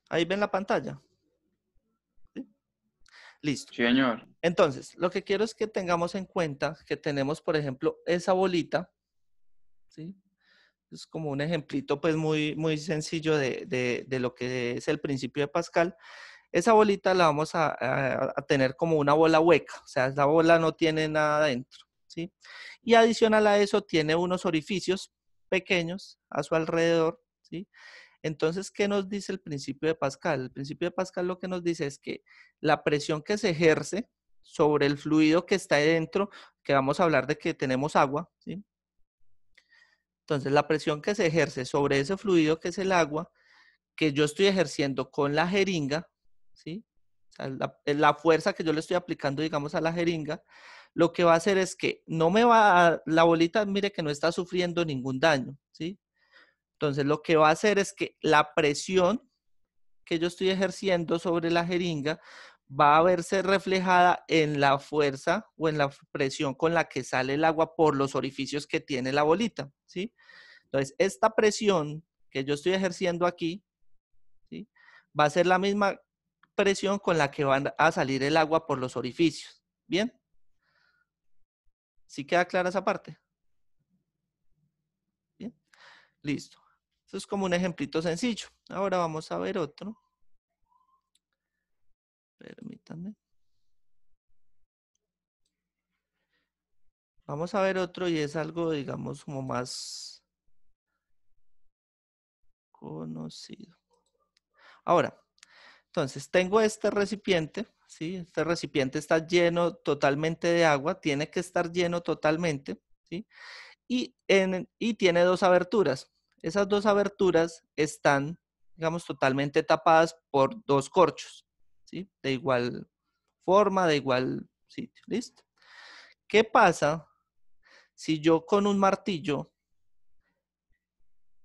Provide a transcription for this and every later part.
Ahí ven la pantalla. ¿Sí? Listo. Sí, señor. Entonces, lo que quiero es que tengamos en cuenta que tenemos, por ejemplo, esa bolita, ¿sí? Es como un ejemplito, pues, muy sencillo de lo que es el principio de Pascal. Esa bolita la vamos a tener como una bola hueca, o sea, esa bola no tiene nada dentro, ¿sí? Y adicional a eso tiene unos orificios pequeños a su alrededor, ¿sí? Entonces, ¿qué nos dice el principio de Pascal? El principio de Pascal lo que nos dice es que la presión que se ejerce sobre el fluido que está ahí dentro, que vamos a hablar de que tenemos agua, ¿sí? Entonces, la presión que se ejerce sobre ese fluido que es el agua, que yo estoy ejerciendo con la jeringa, ¿sí? O sea, la fuerza que yo le estoy aplicando, digamos, a la jeringa, lo que va a hacer es que no me va a, la bolita, mire que no está sufriendo ningún daño, ¿sí? Entonces, lo que va a hacer es que la presión que yo estoy ejerciendo sobre la jeringa va a verse reflejada en la fuerza o en la presión con la que sale el agua por los orificios que tiene la bolita, ¿sí? Entonces, esta presión que yo estoy ejerciendo aquí, ¿sí? Va a ser la misma presión con la que van a salir el agua por los orificios. ¿Bien? ¿Sí queda clara esa parte? Bien, listo. Eso es como un ejemplito sencillo. Ahora vamos a ver otro. Permítanme. Vamos a ver otro y es algo, digamos, como más conocido. Ahora, entonces tengo este recipiente, ¿sí? Este recipiente está lleno totalmente de agua, tiene que estar lleno totalmente, ¿sí? Y tiene dos aberturas. Esas dos aberturas están, digamos, totalmente tapadas por dos corchos, ¿sí? De igual forma, de igual sitio, ¿listo? ¿Qué pasa si yo con un martillo,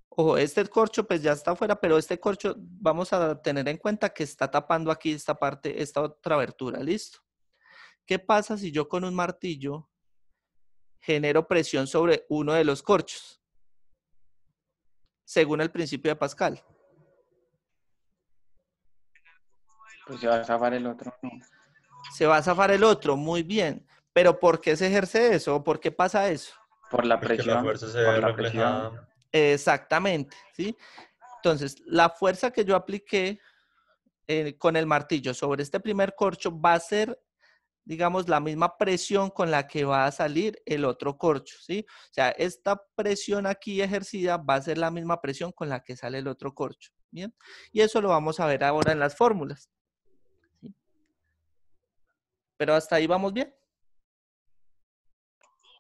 ojo, este corcho pues ya está afuera, pero este corcho vamos a tener en cuenta que está tapando aquí esta parte, esta otra abertura, ¿listo? ¿Qué pasa si yo con un martillo genero presión sobre uno de los corchos, según el principio de Pascal? Pues se va a zafar el otro, ¿no? Se va a zafar el otro, muy bien. Pero ¿por qué se ejerce eso? ¿Por qué pasa eso? Por la Porque la presión, fuerza se por ve la presión. reflejada. Exactamente, ¿sí? Entonces, la fuerza que yo apliqué con el martillo sobre este primer corcho va a ser, digamos, la misma presión con la que va a salir el otro corcho, ¿sí? O sea, esta presión aquí ejercida va a ser la misma presión con la que sale el otro corcho, ¿bien? Y eso lo vamos a ver ahora en las fórmulas, ¿sí? Pero hasta ahí vamos bien.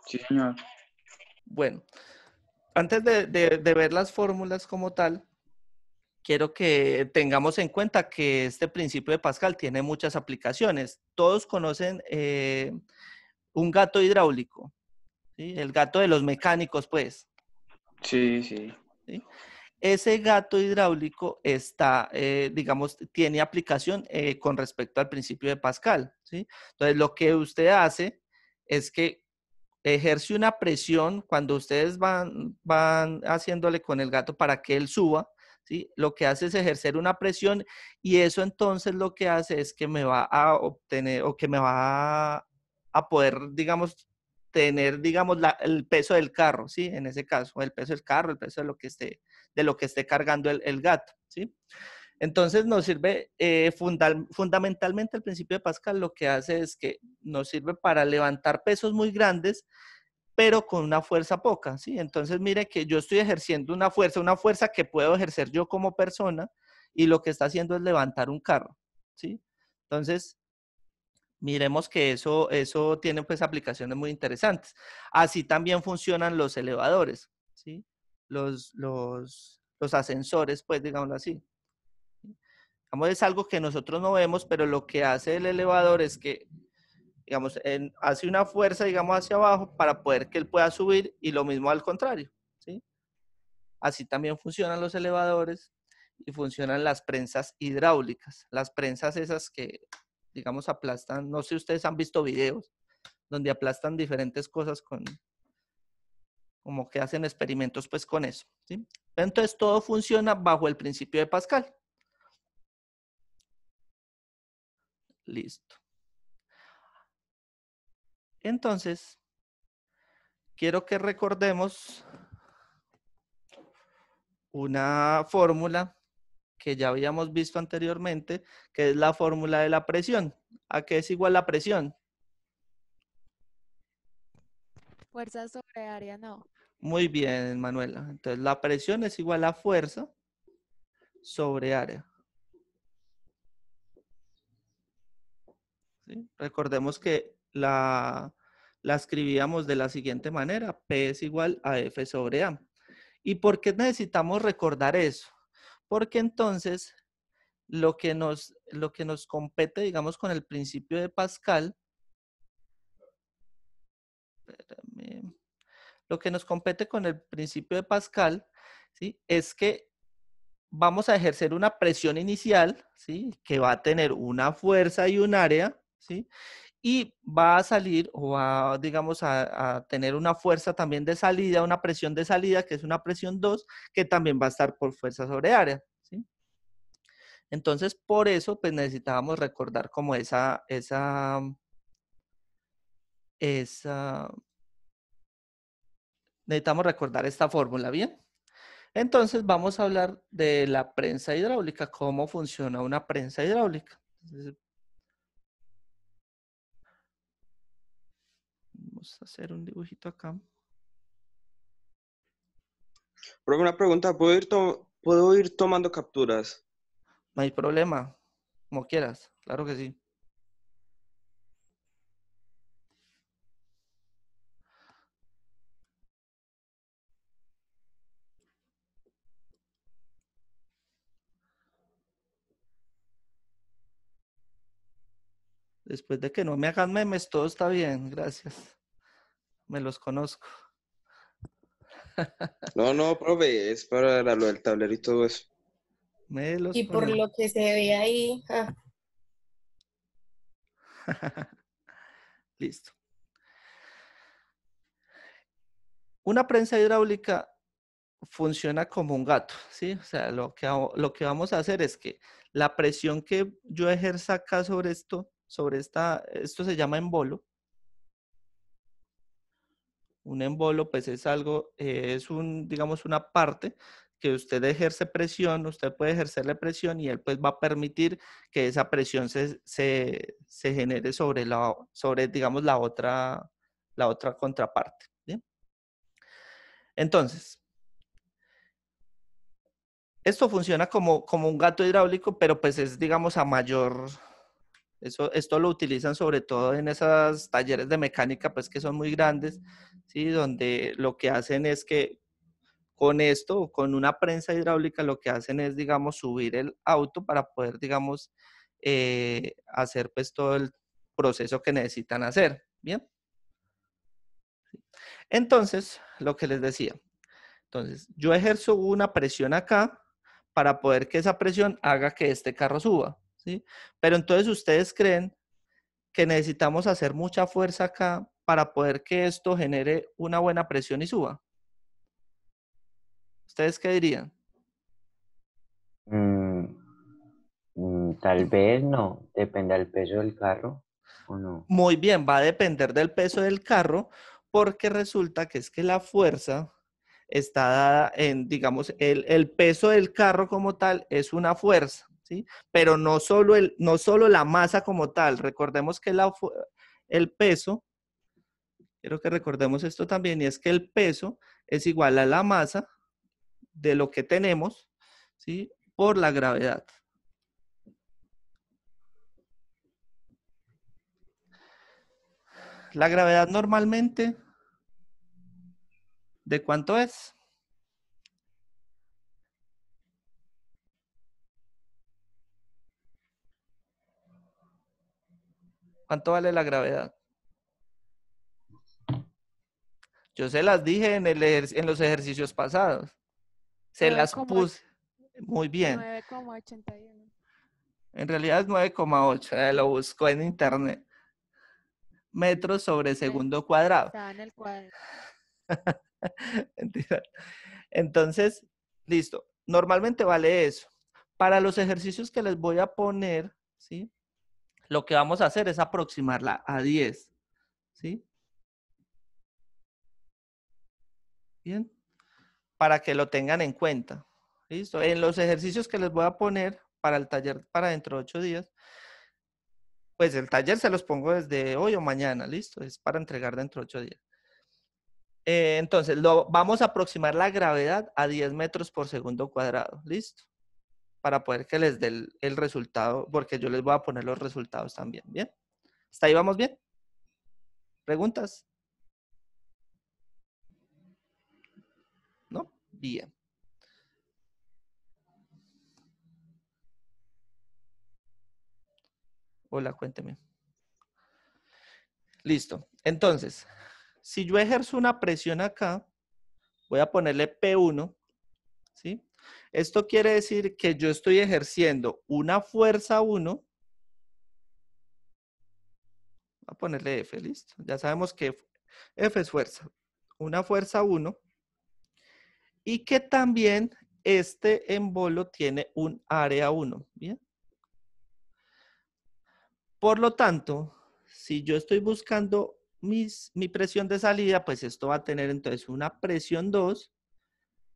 Sí, señor. Bueno, antes de ver las fórmulas como tal, quiero que tengamos en cuenta que este principio de Pascal tiene muchas aplicaciones. Todos conocen un gato hidráulico, ¿sí? El gato de los mecánicos, pues, Sí, sí. ¿sí? Ese gato hidráulico está, digamos, tiene aplicación con respecto al principio de Pascal, ¿sí? Entonces, lo que usted hace es que ejerce una presión cuando ustedes van haciéndole con el gato para que él suba, ¿sí? Lo que hace es ejercer una presión y eso entonces lo que hace es que me va a obtener o que me va a poder, digamos, tener, digamos, el peso del carro, ¿sí? En ese caso, el peso del carro, el peso de lo que esté cargando el gato, ¿sí? Entonces nos sirve fundamentalmente el principio de Pascal lo que hace es que nos sirve para levantar pesos muy grandes, pero con una fuerza poca, ¿sí? Entonces mire que yo estoy ejerciendo una fuerza que puedo ejercer yo como persona y lo que está haciendo es levantar un carro, ¿sí? Entonces, miremos que eso tiene pues aplicaciones muy interesantes. Así también funcionan los elevadores, ¿sí? Los ascensores, pues digámoslo así. Digamos, es algo que nosotros no vemos, pero lo que hace el elevador es que, digamos, hace una fuerza, digamos, hacia abajo para poder que él pueda subir y lo mismo al contrario, ¿sí? Así también funcionan los elevadores y funcionan las prensas hidráulicas. Las prensas esas que, digamos, aplastan, no sé si ustedes han visto videos donde aplastan diferentes cosas como que hacen experimentos pues con eso, ¿sí? Entonces todo funciona bajo el principio de Pascal. Listo. Entonces, quiero que recordemos una fórmula que ya habíamos visto anteriormente, que es la fórmula de la presión. ¿A qué es igual la presión? Fuerza sobre área, no. Muy bien, Manuela. Entonces, la presión es igual a fuerza sobre área. ¿Sí? Recordemos que la escribíamos de la siguiente manera. P es igual a F sobre A. ¿Y por qué necesitamos recordar eso? Porque entonces lo que nos compete, digamos, con el principio de Pascal, espérame, lo que nos compete con el principio de Pascal, ¿sí? Es que vamos a ejercer una presión inicial, ¿sí? Que va a tener una fuerza y un área, ¿sí? Y va a salir o va, digamos, a tener una fuerza también de salida, una presión de salida, que es una presión 2, que también va a estar por fuerza sobre área, ¿sí? Entonces, por eso, pues necesitábamos recordar como necesitamos recordar esta fórmula, ¿bien? Entonces, vamos a hablar de la prensa hidráulica, cómo funciona una prensa hidráulica. Entonces, vamos a hacer un dibujito acá. Pero una pregunta, ¿puedo ir tomando capturas? No hay problema, como quieras, claro que sí. Después de que no me hagan memes, todo está bien, gracias. Me los conozco. No, profe, es para lo del tablero y todo eso. Me los Y por conozco. lo que se ve ahí, Listo. Una prensa hidráulica funciona como un gato, ¿sí? O sea, lo que vamos a hacer es que la presión que yo ejerza acá sobre esto, esto se llama embolo. Un embolo, pues es algo, digamos, una parte que usted ejerce presión, usted puede ejercerle presión y él pues va a permitir que esa presión se genere sobre, digamos, la otra contraparte, ¿bien? Entonces, esto funciona como un gato hidráulico, pero pues es, digamos, a mayor. Esto lo utilizan sobre todo en esos talleres de mecánica, pues que son muy grandes, ¿sí? Donde lo que hacen es que con esto, con una prensa hidráulica, lo que hacen es, digamos, subir el auto para poder, digamos, hacer pues todo el proceso que necesitan hacer, ¿bien? Entonces, lo que les decía, entonces, yo ejerzo una presión acá para poder que esa presión haga que este carro suba, ¿sí? Pero entonces ustedes creen que necesitamos hacer mucha fuerza acá para poder que esto genere una buena presión y suba. ¿Ustedes qué dirían? Tal vez no, depende del peso del carro o no. Muy bien, va a depender del peso del carro porque resulta que es que la fuerza está dada en, digamos, el peso del carro como tal es una fuerza, ¿sí? Pero no solo la masa como tal. Recordemos que el peso, quiero que recordemos esto también, y es que el peso es igual a la masa de lo que tenemos, ¿sí? Por la gravedad. La gravedad normalmente, ¿de cuánto es? ¿Cuánto vale la gravedad? Yo se las dije en los ejercicios pasados. Se las puse. Muy bien. 9,81. En realidad es 9,8. Lo buscó en internet. Metros sobre segundo cuadrado. Está en el cuadro. Mentira. Entonces, listo. Normalmente vale eso. Para los ejercicios que les voy a poner, ¿sí? lo que vamos a hacer es aproximarla a 10, ¿sí? Bien, para que lo tengan en cuenta. ¿Listo? En los ejercicios que les voy a poner para el taller para dentro de 8 días, pues el taller se los pongo desde hoy o mañana, ¿listo? Es para entregar dentro de 8 días. Entonces, vamos a aproximar la gravedad a 10 metros por segundo cuadrado, ¿listo? Para poder que les dé el resultado, porque yo les voy a poner los resultados también, ¿bien? ¿Hasta ahí vamos bien? ¿Preguntas? ¿No? Bien. Hola, cuénteme. Listo. Entonces, si yo ejerzo una presión acá, voy a ponerle P1, ¿sí? Esto quiere decir que yo estoy ejerciendo una fuerza 1. Voy a ponerle F, ¿listo? Ya sabemos que F es fuerza. Una fuerza 1. Y que también este embolo tiene un área 1, ¿bien? Por lo tanto, si yo estoy buscando mi presión de salida, pues esto va a tener entonces una presión 2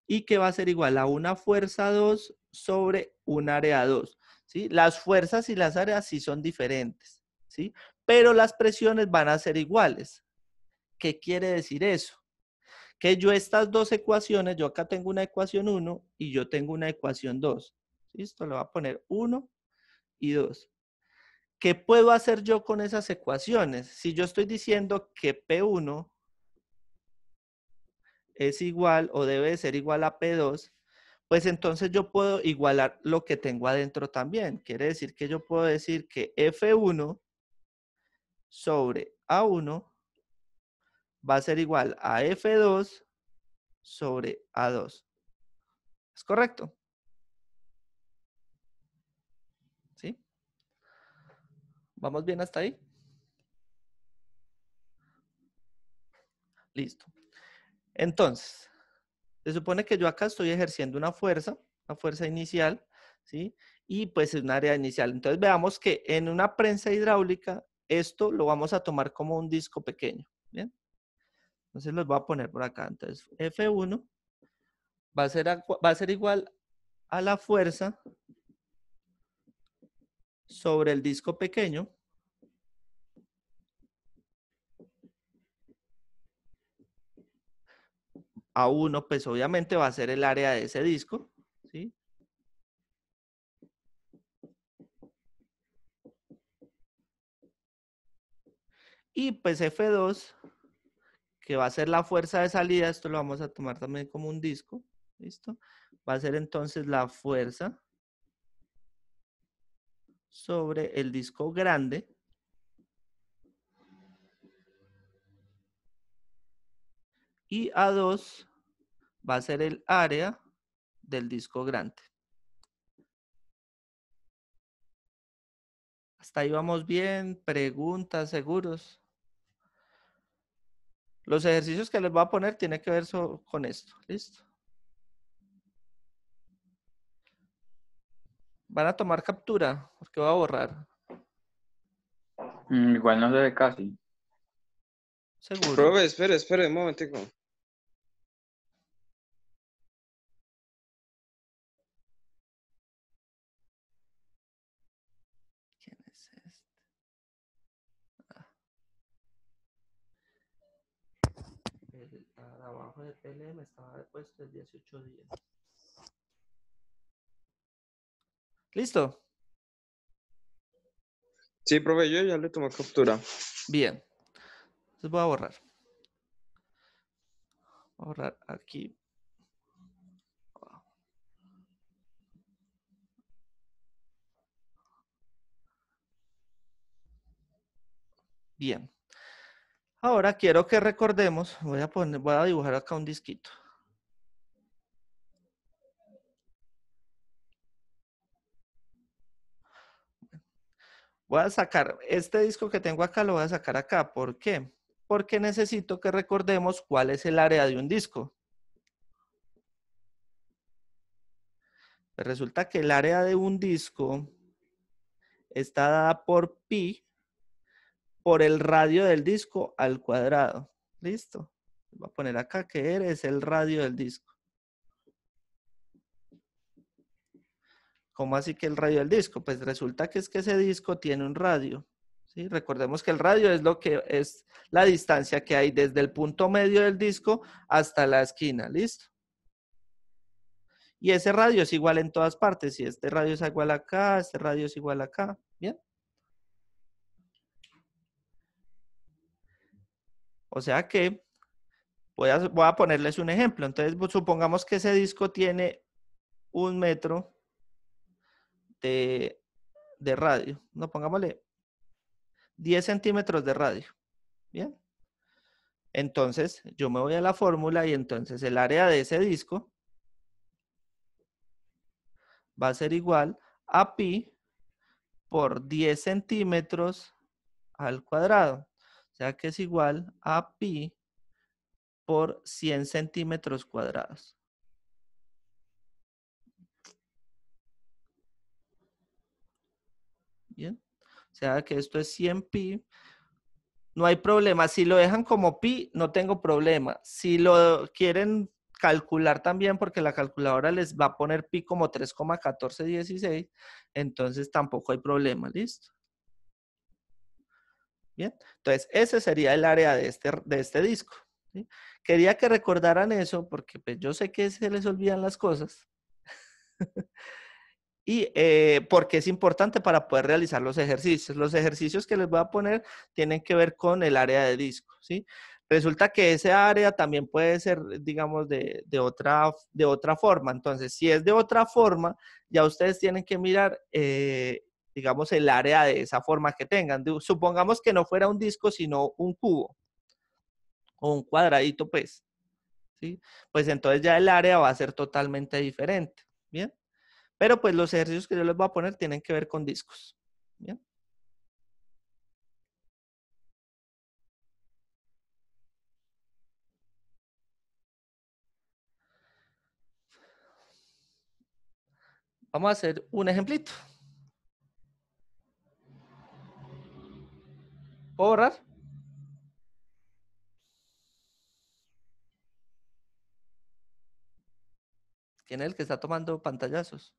y que va a ser igual a una fuerza 2 sobre un área 2, ¿sí? Las fuerzas y las áreas sí son diferentes, ¿sí? Pero las presiones van a ser iguales. ¿Qué quiere decir eso? Que yo estas dos ecuaciones, yo acá tengo una ecuación 1 y yo tengo una ecuación 2. ¿Listo? Le voy a poner 1 y 2. ¿Qué puedo hacer yo con esas ecuaciones? Si yo estoy diciendo que P1 es igual o debe ser igual a P2, pues entonces yo puedo igualar lo que tengo adentro también. Quiere decir que yo puedo decir que F1 sobre A1 va a ser igual a F2 sobre A2. ¿Es correcto? ¿Sí? ¿Vamos bien hasta ahí? Listo. Entonces, se supone que yo acá estoy ejerciendo una fuerza inicial, ¿sí? Y pues es un área inicial. Entonces veamos que en una prensa hidráulica, esto lo vamos a tomar como un disco pequeño, ¿bien? Entonces los voy a poner por acá. Entonces F1 va a ser igual a la fuerza sobre el disco pequeño A1, pues obviamente va a ser el área de ese disco, ¿sí? Y pues F2, que va a ser la fuerza de salida, esto lo vamos a tomar también como un disco, ¿listo? Va a ser entonces la fuerza sobre el disco grande y A2 va a ser el área del disco grande. Hasta ahí vamos bien, preguntas, seguros. Los ejercicios que les voy a poner tienen que ver con esto, ¿listo? Van a tomar captura, porque voy a borrar. Igual no se ve casi. Seguro. Profe, espere un momentico. ¿Quién es este? El abajo de PLM estaba puesto el 18 días. ¿Listo? Sí, profe, yo ya le tomé captura. Bien. Entonces voy a borrar. Voy a borrar aquí. Bien. Ahora quiero que recordemos, voy a dibujar acá un disquito. Voy a sacar este disco que tengo acá, lo voy a sacar acá. ¿Por qué? Porque necesito que recordemos cuál es el área de un disco. Pues resulta que el área de un disco está dada por pi por el radio del disco al cuadrado. ¿Listo? Voy a poner acá que R es el radio del disco. ¿Cómo así que el radio del disco? Pues resulta que es que ese disco tiene un radio. ¿Sí? Recordemos que el radio es lo que es la distancia que hay desde el punto medio del disco hasta la esquina. ¿Listo? Y ese radio es igual en todas partes. Si este radio es igual acá, este radio es igual acá. ¿Bien? O sea que voy a ponerles un ejemplo. Entonces, supongamos que ese disco tiene 1 metro de radio. No, pongámosle 10 centímetros de radio. Bien. Entonces, yo me voy a la fórmula y entonces el área de ese disco va a ser igual a pi por 10 centímetros al cuadrado. O sea que es igual a pi por 100 centímetros cuadrados. Bien. O sea que esto es 100 pi. No hay problema. Si lo dejan como pi, no tengo problema. Si lo quieren calcular también, porque la calculadora les va a poner pi como 3,1416, entonces tampoco hay problema. ¿Listo? Bien. Entonces, ese sería el área de este disco. ¿Sí? Quería que recordaran eso, porque pues, yo sé que se les olvidan las cosas. Y porque es importante para poder realizar los ejercicios. Los ejercicios que les voy a poner tienen que ver con el área de disco, ¿sí? Resulta que ese área también puede ser, digamos, de otra forma. Entonces, si es de otra forma, ya ustedes tienen que mirar, digamos, el área de esa forma que tengan. Supongamos que no fuera un disco, sino un cubo o un cuadradito, pues, ¿sí? Pues entonces ya el área va a ser totalmente diferente, ¿bien? Pero pues los ejercicios que yo les voy a poner tienen que ver con discos. ¿Bien? Vamos a hacer un ejemplito. ¿Puedo borrar? ¿Quién es el que está tomando pantallazos?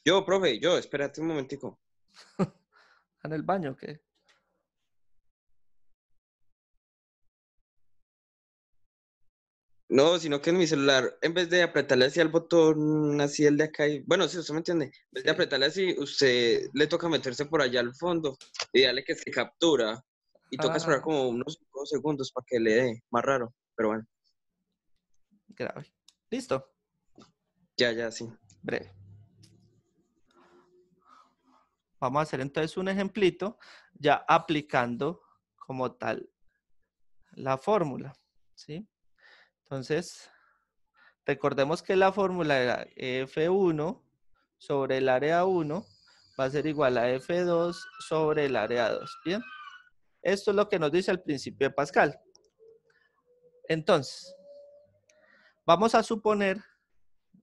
Yo, profe, espérate un momentico. ¿En el baño o qué? No, sino que en mi celular, en vez de apretarle así al botón, así el de acá, bueno, sí, usted me entiende, en vez de Sí. apretarle así, usted le toca meterse por allá al fondo y darle que se captura. Y toca esperar Ah, como unos 5 segundos para que le dé, más raro, pero bueno, grave. Listo. ya, sí. Breve. Vamos a hacer entonces un ejemplito ya aplicando como tal la fórmula. ¿Sí? Entonces, recordemos que la fórmula era F1 sobre el área 1 va a ser igual a F2 sobre el área 2. Bien. Esto es lo que nos dice el principio de Pascal. Entonces, vamos a suponer,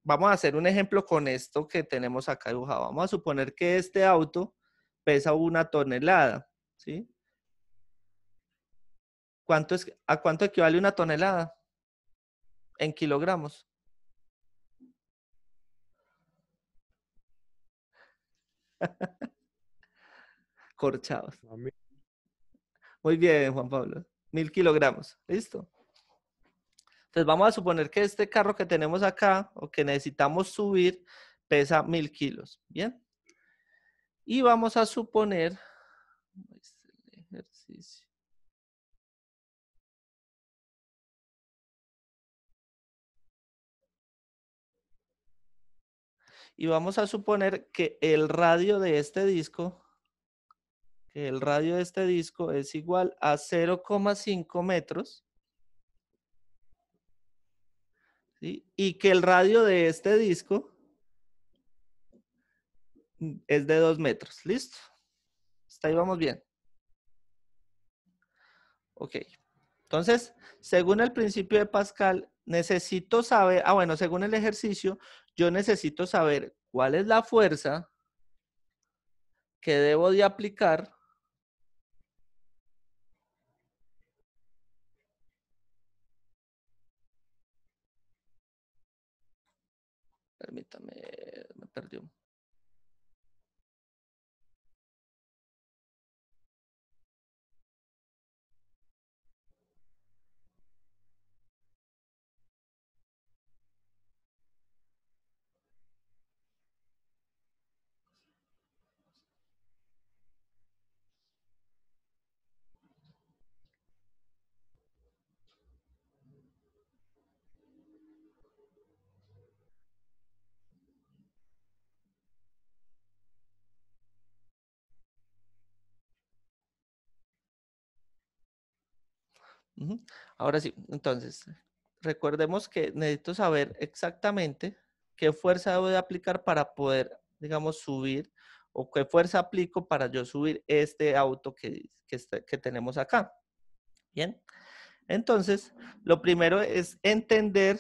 vamos a hacer un ejemplo con esto que tenemos acá dibujado. Vamos a suponer que este auto pesa 1 tonelada. ¿Sí? ¿A cuánto equivale 1 tonelada? En kilogramos. Corchados. Muy bien, Juan Pablo. 1000 kilogramos. ¿Listo? Entonces vamos a suponer que este carro que tenemos acá o que necesitamos subir pesa 1000 kilos. ¿Bien? Y vamos a suponer... ejercicio. Y vamos a suponer que el radio de este disco, es igual a 0,5 metros. ¿Sí? Y que el radio de este disco es de 2 metros. ¿Listo? Hasta ahí vamos bien. Ok. Entonces, según el principio de Pascal, necesito saber, bueno, según el ejercicio, yo necesito saber cuál es la fuerza que debo de aplicar permítame, me perdió. Ujú. Ahora sí, entonces, recordemos que necesito saber exactamente qué fuerza debo de aplicar para poder, digamos, subir o qué fuerza aplico para yo subir este auto que tenemos acá. Bien, entonces, lo primero es entender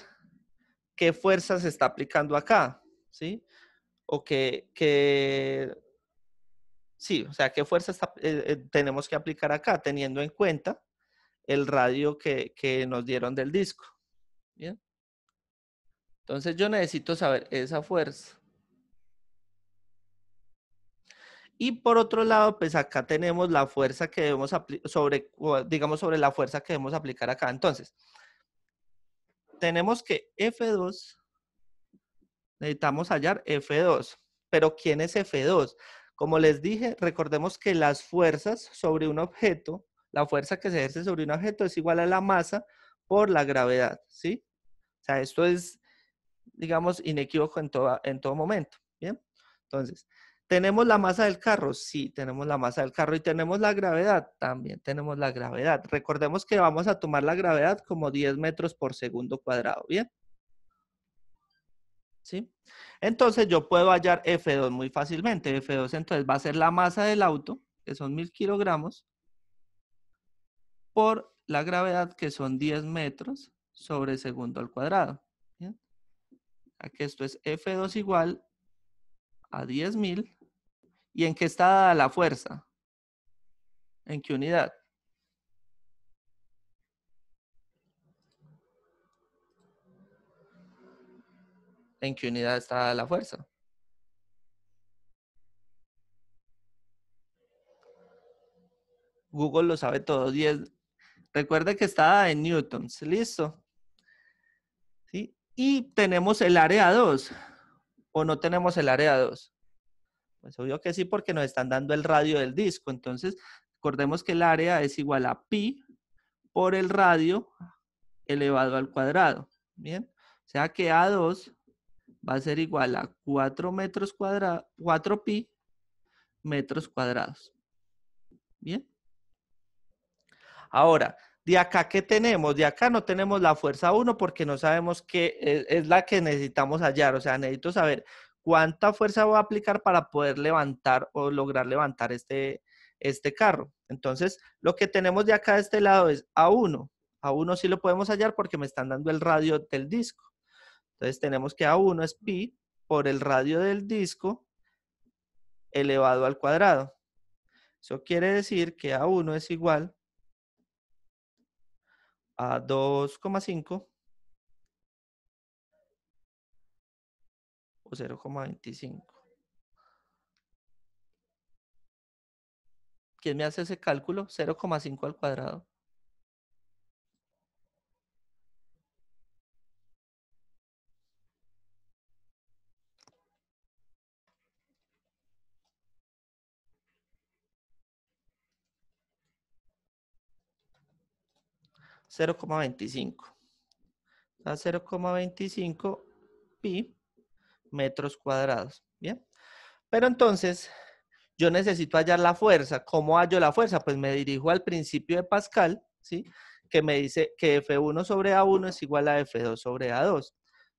qué fuerza se está aplicando acá, ¿sí? O sí, o sea, qué fuerza tenemos que aplicar acá, teniendo en cuenta el radio que nos dieron del disco. Bien. Entonces yo necesito saber esa fuerza. Y por otro lado, pues acá tenemos la fuerza que debemos aplicar digamos, sobre la fuerza que debemos aplicar acá. Entonces, tenemos que F2, necesitamos hallar F2. Pero ¿quién es F2? Como les dije, recordemos que las fuerzas sobre un objeto, la fuerza que se ejerce sobre un objeto es igual a la masa por la gravedad, ¿sí? O sea, esto es, digamos, inequívoco en todo momento, ¿bien? Entonces, ¿tenemos la masa del carro? Sí, tenemos la masa del carro. ¿Y tenemos la gravedad? También tenemos la gravedad. Recordemos que vamos a tomar la gravedad como 10 metros por segundo cuadrado, ¿bien? ¿Sí? Entonces, yo puedo hallar F2 muy fácilmente. F2 entonces va a ser la masa del auto, que son 1000 kilogramos, por la gravedad, que son 10 metros sobre segundo al cuadrado. ¿Bien? Aquí esto es F2 igual a 10.000. ¿Y en qué está dada la fuerza? ¿En qué unidad? ¿En qué unidad está dada la fuerza? Google lo sabe todo. 10. Recuerde que está dada en newtons. ¿Listo? ¿Sí? Y tenemos el área 2. ¿O no tenemos el área 2? Pues obvio que sí, porque nos están dando el radio del disco. Entonces, recordemos que el área es igual a pi por el radio elevado al cuadrado. ¿Bien? O sea que A2 va a ser igual a 4 metros cuadrados, 4 pi metros cuadrados. ¿Bien? Ahora, de acá, ¿qué tenemos? De acá no tenemos la fuerza 1 porque no sabemos qué es la que necesitamos hallar. O sea, necesito saber cuánta fuerza voy a aplicar para poder levantar o lograr levantar este carro. Entonces, lo que tenemos de acá de este lado es A1. A1 sí lo podemos hallar porque me están dando el radio del disco. Entonces, tenemos que A1 es pi por el radio del disco elevado al cuadrado. Eso quiere decir que A1 es igual a 2,5 o 0,25. ¿Quién me hace ese cálculo? 0,5 al cuadrado. $0,25. A 0,25 pi metros cuadrados. Bien. Pero entonces, yo necesito hallar la fuerza. ¿Cómo hallo la fuerza? Pues me dirijo al principio de Pascal, ¿sí? Que me dice que F1 sobre A1 es igual a F2 sobre A2.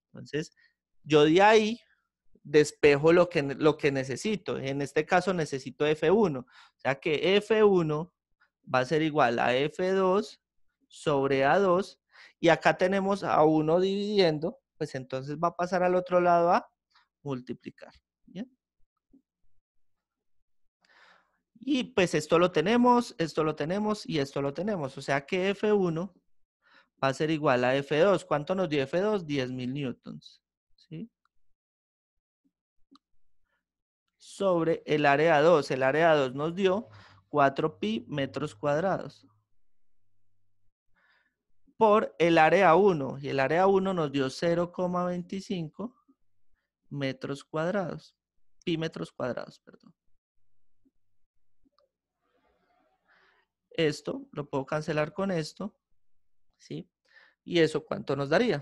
Entonces, yo de ahí despejo lo que necesito. En este caso necesito F1. O sea que F1 va a ser igual a F2 sobre A2. Y acá tenemos a 1 dividiendo, pues entonces va a pasar al otro lado a multiplicar. ¿Bien? Y pues esto lo tenemos y esto lo tenemos. O sea que F1 va a ser igual a F2. ¿Cuánto nos dio F2? 10.000 newtons. ¿Sí? Sobre el área 2. El área 2 nos dio 4 pi metros cuadrados. Por el área 1. Y el área 1 nos dio 0,25 metros cuadrados. Pi metros cuadrados, perdón. Esto lo puedo cancelar con esto. ¿Sí? ¿Y eso cuánto nos daría?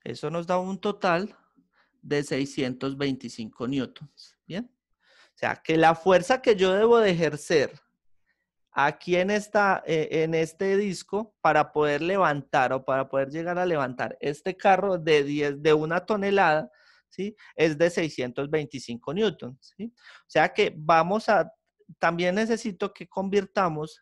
Eso nos da un total de 625 newtons. ¿Bien? O sea, que la fuerza que yo debo de ejercer aquí en este disco para poder levantar o para poder llegar a levantar este carro de 1 tonelada, ¿sí? Es de 625 newtons, ¿sí? O sea que también necesito que convirtamos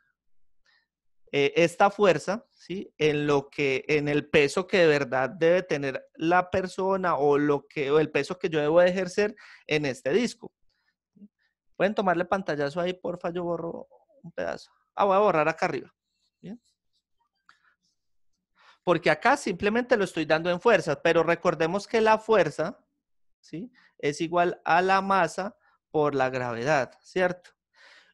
esta fuerza, ¿sí? En el peso que de verdad debe tener la persona o el peso que yo debo de ejercer en este disco. Pueden tomarle pantallazo ahí, porfa, yo borro un pedazo. Voy a borrar acá arriba. ¿Bien? Porque acá simplemente lo estoy dando en fuerza, pero recordemos que la fuerza, ¿sí? Es igual a la masa por la gravedad, ¿cierto?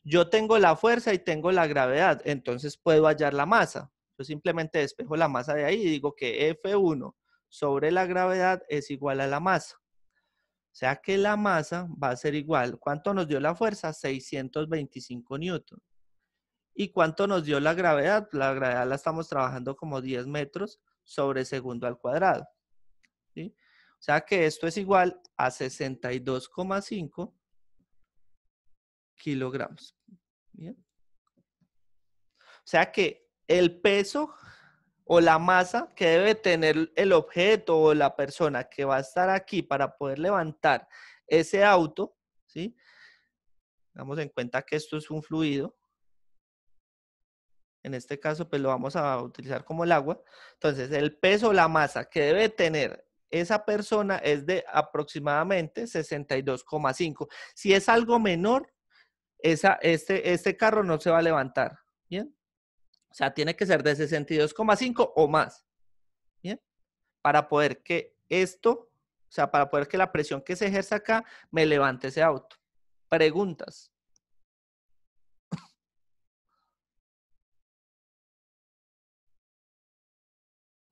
Yo tengo la fuerza y tengo la gravedad, entonces puedo hallar la masa. Yo simplemente despejo la masa de ahí y digo que F1 sobre la gravedad es igual a la masa. O sea que la masa va a ser igual. ¿Cuánto nos dio la fuerza? 625 newtons. ¿Y cuánto nos dio la gravedad? La gravedad la estamos trabajando como 10 metros sobre segundo al cuadrado. ¿Sí? O sea que esto es igual a 62,5 kilogramos. ¿Bien? O sea que el peso o la masa que debe tener el objeto o la persona que va a estar aquí para poder levantar ese auto, ¿sí? Damos en cuenta que esto es un fluido. En este caso, pues lo vamos a utilizar como el agua. Entonces, el peso o la masa que debe tener esa persona es de aproximadamente 62,5. Si es algo menor, este carro no se va a levantar. ¿Bien? O sea, tiene que ser de 62,5 o más. ¿Bien? Para poder que para poder que la presión que se ejerza acá me levante ese auto. Preguntas.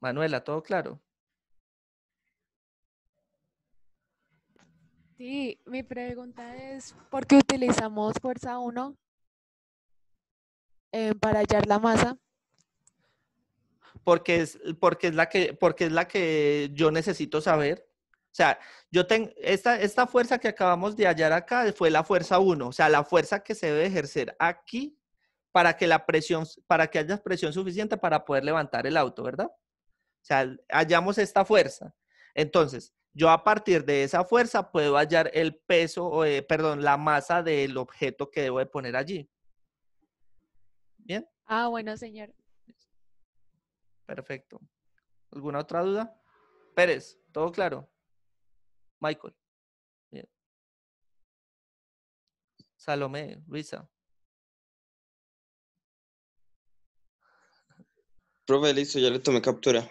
Manuela, ¿todo claro? Sí, mi pregunta es, ¿por qué utilizamos fuerza 1 para hallar la masa? Porque es la que yo necesito saber. O sea, esta fuerza que acabamos de hallar acá fue la fuerza 1, o sea, la fuerza que se debe ejercer aquí para que haya presión suficiente para poder levantar el auto, ¿verdad? O sea, hallamos esta fuerza. Entonces, yo a partir de esa fuerza puedo hallar el peso, la masa del objeto que debo de poner allí. ¿Bien? Ah, bueno, señor. Perfecto. ¿Alguna otra duda? Pérez, ¿todo claro? Michael. Bien. Salomé, Luisa. Profe, listo, ya le tomé captura.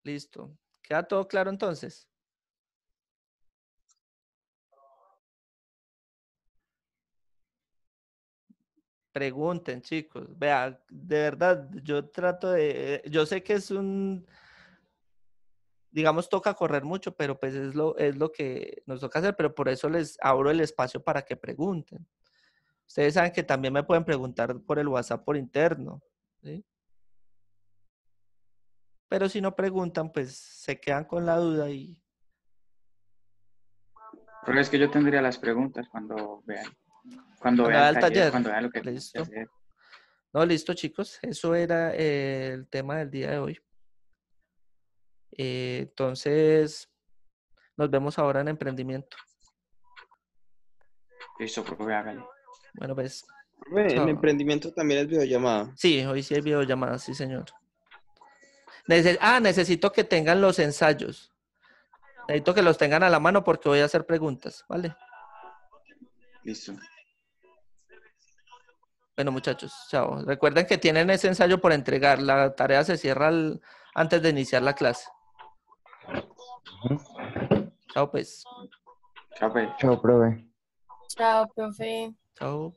Listo. ¿Queda todo claro entonces? Pregunten, chicos. Vea, de verdad, yo sé que digamos, toca correr mucho, pero pues es lo que nos toca hacer, pero por eso les abro el espacio para que pregunten. Ustedes saben que también me pueden preguntar por el WhatsApp por interno, ¿sí? Pero si no preguntan, pues se quedan con la duda y Pero es que yo tendría las preguntas cuando vean cuando vaya el al taller, taller. cuando vean lo que tenemos que Listo. hacer. No, listo, chicos. Eso era el tema del día de hoy. Entonces, nos vemos ahora en emprendimiento. Listo, profe, hágale. Bueno, pues, En chao. emprendimiento también es videollamada. Sí, hoy sí hay videollamadas, sí, señor. Necesito que tengan los ensayos. Necesito que los tengan a la mano porque voy a hacer preguntas, ¿vale? Listo. Bueno, muchachos, chao. Recuerden que tienen ese ensayo por entregar. La tarea se cierra antes de iniciar la clase. Ujú. Chao, pues. Chao, pues. Chao, profe. Chao, profe. Chao.